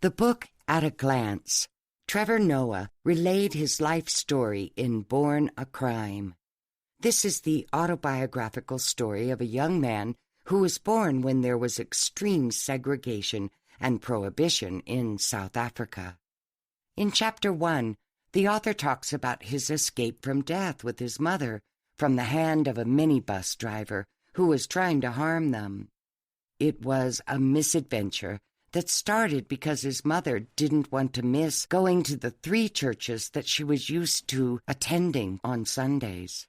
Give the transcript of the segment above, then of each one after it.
The book At a Glance. Trevor Noah relayed his life story in Born a Crime. This is the autobiographical story of a young man who was born when there was extreme segregation and prohibition in South Africa. In Chapter 1, the author talks about his escape from death with his mother from the hand of a minibus driver who was trying to harm them. It was a misadventure that started because his mother didn't want to miss going to the 3 churches that she was used to attending on Sundays.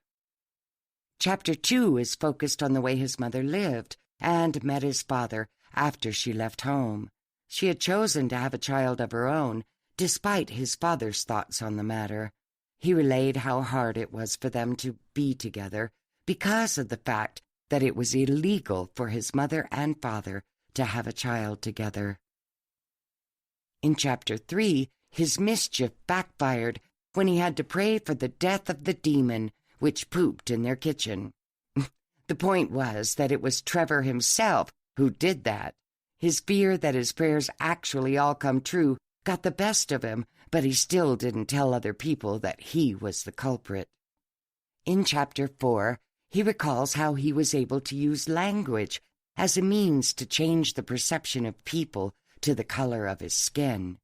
Chapter 2 is focused on the way his mother lived and met his father after she left home. She had chosen to have a child of her own, despite his father's thoughts on the matter. He relayed how hard it was for them to be together because of the fact that it was illegal for his mother and father to have a child together. In Chapter 3, his mischief backfired when he had to pray for the death of the demon which pooped in their kitchen. The point was that it was Trevor himself who did that. His fear that his prayers actually all come true got the best of him, but he still didn't tell other people that he was the culprit. In Chapter 4, he recalls how he was able to use language as a means to change the perception of people to the color of his skin.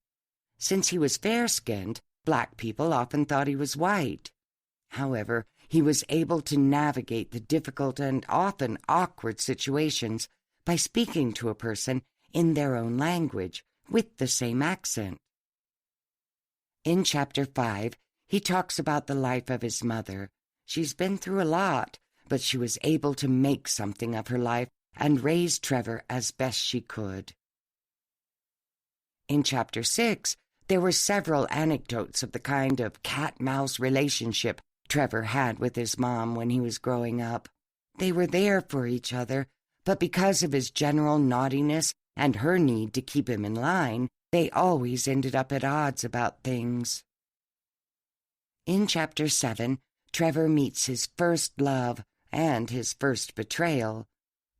Since he was fair-skinned, black people often thought he was white. However, he was able to navigate the difficult and often awkward situations by speaking to a person in their own language with the same accent. In Chapter 5, he talks about the life of his mother. She's been through a lot, but she was able to make something of her life and raise Trevor as best she could. In Chapter 6, there were several anecdotes of the kind of cat-mouse relationship Trevor had with his mom when he was growing up. They were there for each other, but because of his general naughtiness and her need to keep him in line, they always ended up at odds about things. In Chapter 7, Trevor meets his first love and his first betrayal.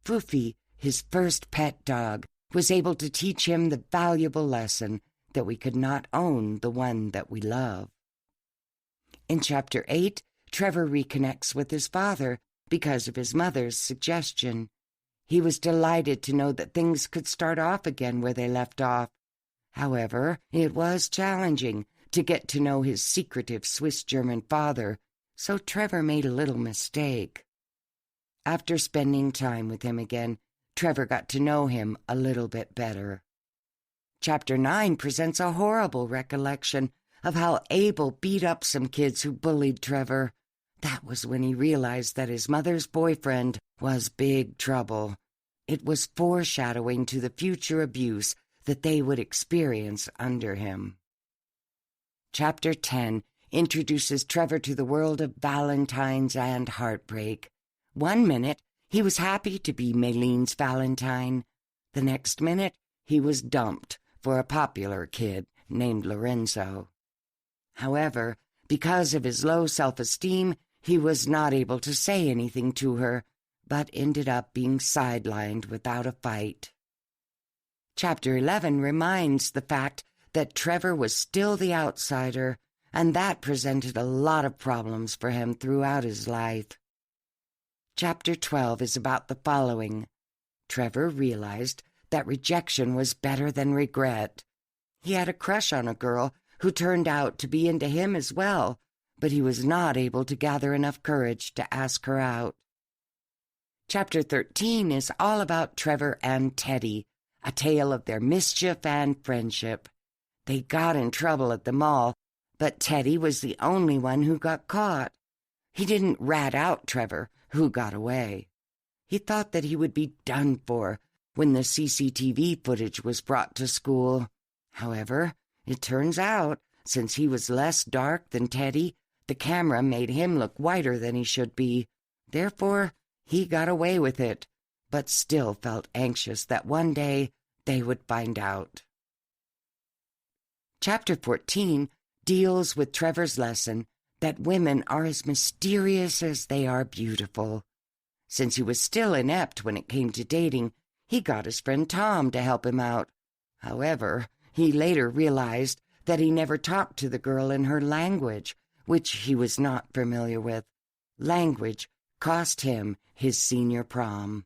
Foofy, his first pet dog, was able to teach him the valuable lesson that we could not own the one that we love. In Chapter 8, Trevor reconnects with his father because of his mother's suggestion. He was delighted to know that things could start off again where they left off. However, it was challenging to get to know his secretive Swiss-German father, so Trevor made a little mistake. After spending time with him again, Trevor got to know him a little bit better. Chapter 9 presents a horrible recollection of how Abel beat up some kids who bullied Trevor. That was when he realized that his mother's boyfriend was big trouble. It was foreshadowing to the future abuse that they would experience under him. Chapter 10 introduces Trevor to the world of Valentines and heartbreak. 1 minute, he was happy to be Maylene's Valentine. The next minute, he was dumped for a popular kid named Lorenzo. However, because of his low self-esteem, he was not able to say anything to her, but ended up being sidelined without a fight. Chapter 11 reminds the fact that Trevor was still the outsider, and that presented a lot of problems for him throughout his life. Chapter 12 is about the following. Trevor realized that rejection was better than regret. He had a crush on a girl who turned out to be into him as well, but he was not able to gather enough courage to ask her out. Chapter 13 is all about Trevor and Teddy, a tale of their mischief and friendship. They got in trouble at the mall, but Teddy was the only one who got caught. He didn't rat out Trevor, who got away. He thought that he would be done for when the CCTV footage was brought to school. However, it turns out, since he was less dark than Teddy, the camera made him look whiter than he should be. Therefore, he got away with it, but still felt anxious that one day they would find out. Chapter 14 deals with Trevor's lesson that women are as mysterious as they are beautiful. Since he was still inept when it came to dating, he got his friend Tom to help him out. However, He later realized that he never talked to the girl in her language, which he was not familiar with. Language cost him his senior prom.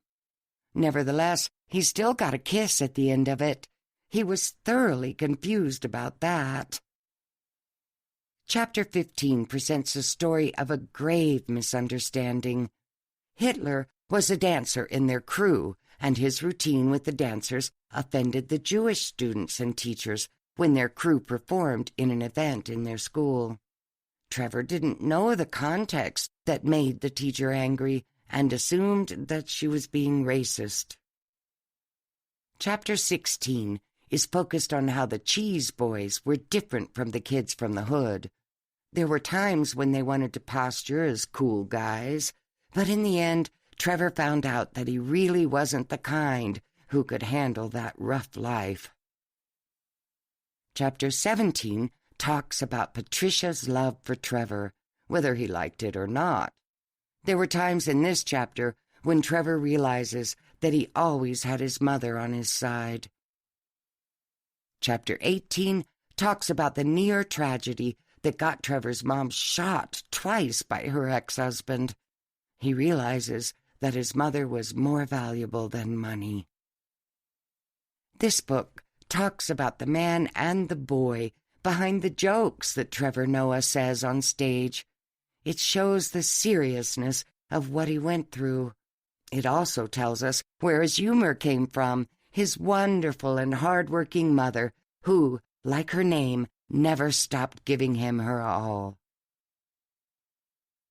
Nevertheless, he still got a kiss at the end of it. He was thoroughly confused about that. Chapter 15 presents a story of a grave misunderstanding. Hitler was a dancer in their crew, and his routine with the dancers offended the Jewish students and teachers when their crew performed in an event in their school. Trevor didn't know the context that made the teacher angry and assumed that she was being racist. Chapter 16 is focused on how the Cheese Boys were different from the kids from the hood. There were times when they wanted to posture as cool guys, but in the end, Trevor found out that he really wasn't the kind who could handle that rough life. Chapter 17 talks about Patricia's love for Trevor, whether he liked it or not. There were times in this chapter when Trevor realizes that he always had his mother on his side. Chapter 18 talks about the near tragedy that got Trevor's mom shot twice by her ex-husband. He realizes that his mother was more valuable than money. This book talks about the man and the boy behind the jokes that Trevor Noah says on stage. It shows the seriousness of what he went through. It also tells us where his humor came from, his wonderful and hard-working mother, who, like her name, never stopped giving him her all.